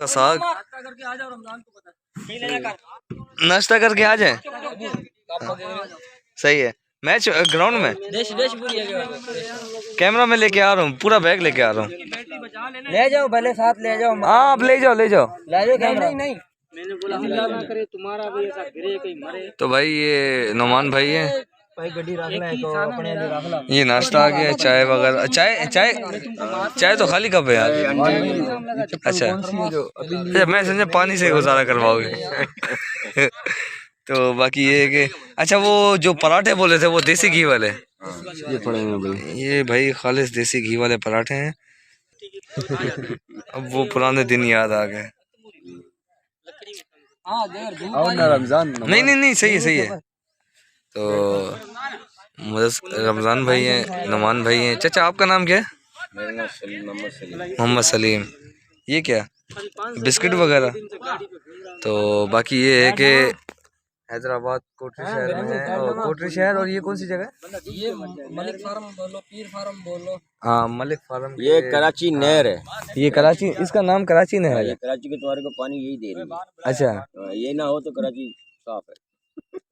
का साग नाश्ता करके आ जाए। सही है। मैच ग्राउंड में कैमरा में लेके आ रहा हूँ, पूरा बैग लेके आ रहा हूँ। ले जाओ, भले साथ ले जाओ। हाँ आप ले जाओ ले जाओ। नहीं मैंने बोला ना करे तुम्हारा भी ऐसा गिरे कहीं मरे। तो भाई ये नोमान भाई है, भाई गड्डी रख ले तो अपने लिए रख ला। ये नाश्ता आ गया, चाय वगैरह। चाय चाय चाय तो खाली कप है यार। अच्छा मैं समझा पानी से गुजारा करवाओगे। तो बाकी ये है कि अच्छा वो जो पराठे बोले थे वो देसी घी वाले, ये पड़ेंगे भाई, ये भाई खालिस देसी घी वाले पराठे हैं। अब वो पुराने दिन याद आ गए। रमजान नहीं नहीं नहीं सही है सही है। तो रमजान भाई हैं, नमान भाई हैं। चाचा आपका नाम क्या है? मोहम्मद सलीम। ये क्या बिस्किट वगैरह? तो बाकी ये है कि हैदराबाद कोटरी शहर में है, और कोटरी शहर। और ये कौन सी जगह? ये मलिक फार्म बोलो, पीर फार्म बोलो। हाँ मलिक फार्म। ये कराची नहर है। ये कराची, इसका नाम कराची नहर है। ये कराची के तुम्हारे को पानी यही दे रही है। अच्छा ये ना हो तो कराची साफ है।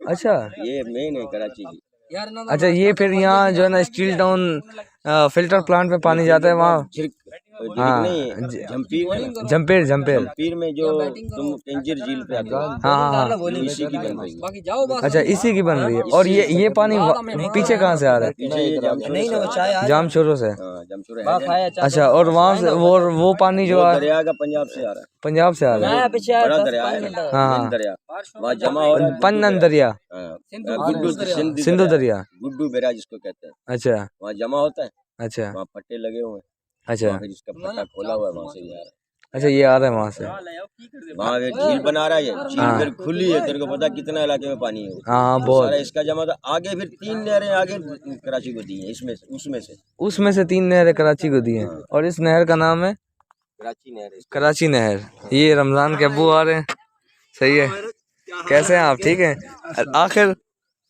अच्छा ये मेन है कराची की। अच्छा ये फिर यहाँ जो है ना स्टील टाउन फिल्टर प्लांट पे पानी जाता है वहाँ। हाँ जमपेर जमपेर में जो तुम पेंजर झील पे आते हो। हाँ हाँ इसी की बन रही है। अच्छा इसी की बन रही है। और ये पानी पीछे कहाँ से आ रहा है? पीछे जामशोरों से। है। अच्छा और वहाँ से वो पानी जो है दरिया का पंजाब से आ रहा है। पंजाब से आ रहा है। बड़ा दरिया है। हाँ दरिया वहाँ जमा हो रहा है। पन्नन दरिया, सिंधु दरिया, गुड्डू बेरा जिसको कहते हैं। अच्छा वहाँ जमा होता है। अच्छा वहाँ पट्टे लगे हुए हैं। अच्छा फिर इसका पट्टा खोला हुआ है, वहाँ से ये आ रहा है। अच्छा ये आ रहा है वहाँ से। वहाँ एक झील बना रहा है। ये झील फिर खुली है। तेरे को पता कितना इलाके में पानी है। हाँ बहुत। सारा इसका जमा था। आगे फिर 3 नहरें आगे कराची को दी है। उसमें से 3 नहरें कराची को दी हैं। और इस नहर का नाम है कराची नहर। कराची नहर। ये रमजान के अब्बू आ रहे हैं। सही है। कैसे हैं आप? ठीक है।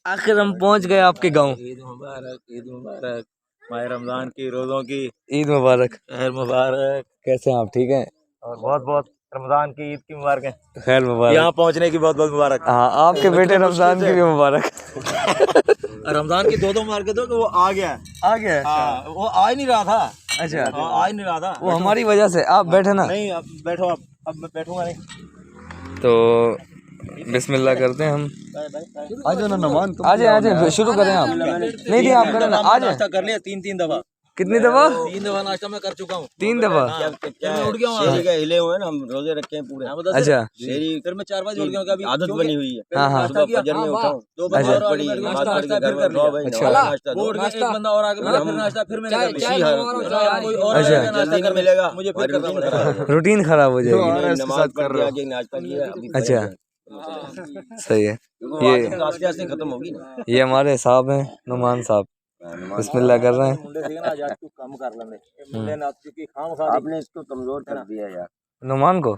आखिर हम पहुंच गए आपके गांव। ईद मुबारक, ईद मुबारक। माह रमजान की रोज़ों की ईद मुबारक। खैर मुबारक। कैसे हैं आप? ठीक हैं। और बहुत बहुत रमजान की ईद की मुबारक है। खैर मुबारक। यहाँ पहुँचने की बहुत बहुत मुबारक। हाँ आपके बेटे रमजान की भी मुबारक। रमजान की दो मुबारक दो कि वो आ गया। हाँ, वो आ ही नहीं रहा था। अच्छा आ ही नहीं रहा था। वो हमारी वजह से। आप बैठे ना। नहीं अब बैठो, अब मैं बैठूंगा नहीं। तो बिस्मिल्लाह करते हैं हम। आ जाओ ना नमान, आ जाए शुरू करें आप। नहीं आप करें ना। आ जाए। कर लिया 3 दफा। कितनी दफा? 3 दफा नाश्ता मैं कर चुका हूँ। 3 दफा। उठ गया हूँ। शेरी का हिले हुए हैं ना, हम रोजे रखे हैं पूरे। अच्छा शेरी फिर मैं 4 बजे उठ गया हूँ। अभी आदत बनी हुई है। हाँ हाँ सुबह फजर में उठाऊं, 2 बजे अच्छा। और पड़ी आगे नमाज नाश्ता पढ़ के घर में फिर कर लिया। भाई अच्छा। नाश्ता वो उठ गया, एक बंदा और आगे मिला, फिर नाश्ता फिर मैंने कर लिया। इसी हालत कोई और अच्छा। आएगा नाश्ता जल्दी नहीं करने, मिलेगा। मुझे फिर करना पड़ेगा। रूटीन खराब हो जाएगी। नमाज पढ़ के आगे नाश्ता किया। अभी अच्छा सही है। ये आस्ते आस्ते खत्म होगी ना। ये हमारे साहब हैं नुमान साहब। बिस्मिल्लाह कर रहे हैं। आपने इसको कमजोर कर दिया यार। नुमान को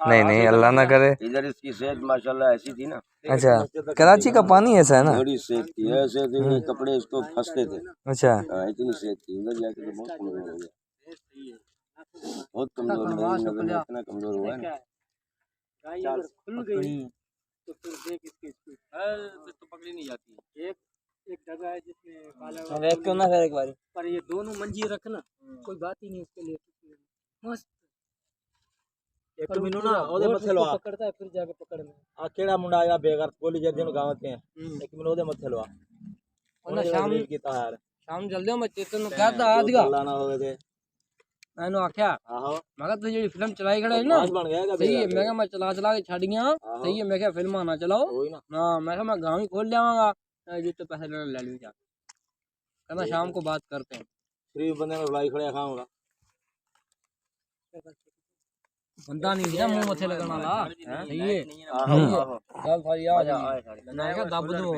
नहीं अल्लाह ना करे। इधर इसकी सेहत माशाल्लाह ऐसी थी ना। अच्छा कराची का पानी ऐसा है ना। बड़ी सेहत थी, ऐसे थे कपड़े इसको फंसते थे। अच्छा इतनी सेहत थी। उधर जाके तो बहुत कमजोर हो गया। बहुत कमजोर इतना कमजोर हुआ है ना। तो फिर देख इसकी फिर तो पकड़ी नहीं जाती। एक जगह है जिसमें क्यों ना एक बारी पर ये दोनों मंजी रखना कोई बात ही नहीं उसके लिए। मस्त एक तो मिनू ना ओदे मथे लवा पकड़ता है फिर जाके पकड़ में आ केड़ा मुंडा आया बेगर गोली जर्दी नु गावते हैं। एक मिनू ओदे मथे लवा और शाम की तार शाम जल्दी मैं चेतन कहता आ दिया लाना होवे थे। मैंने आख्या आहो मगर तो जेडी फिल्म चलाई खड़ा है ना बन गया सही है। मैं मैं चला के छड़ गया सही है। मैं क्या फिल्म ना चलाओ ना मैं गाँव ही खोल लियावांगा जितने पैसे लेना ले ली जा। कहना शाम को बात करते हैं। गरीब बंदे में बुलाई खड़े खाऊंगा बंदा नहीं ना मुंह मथे लगाने वाला सही है। चल भाई आ जा मैं क्या दब दूं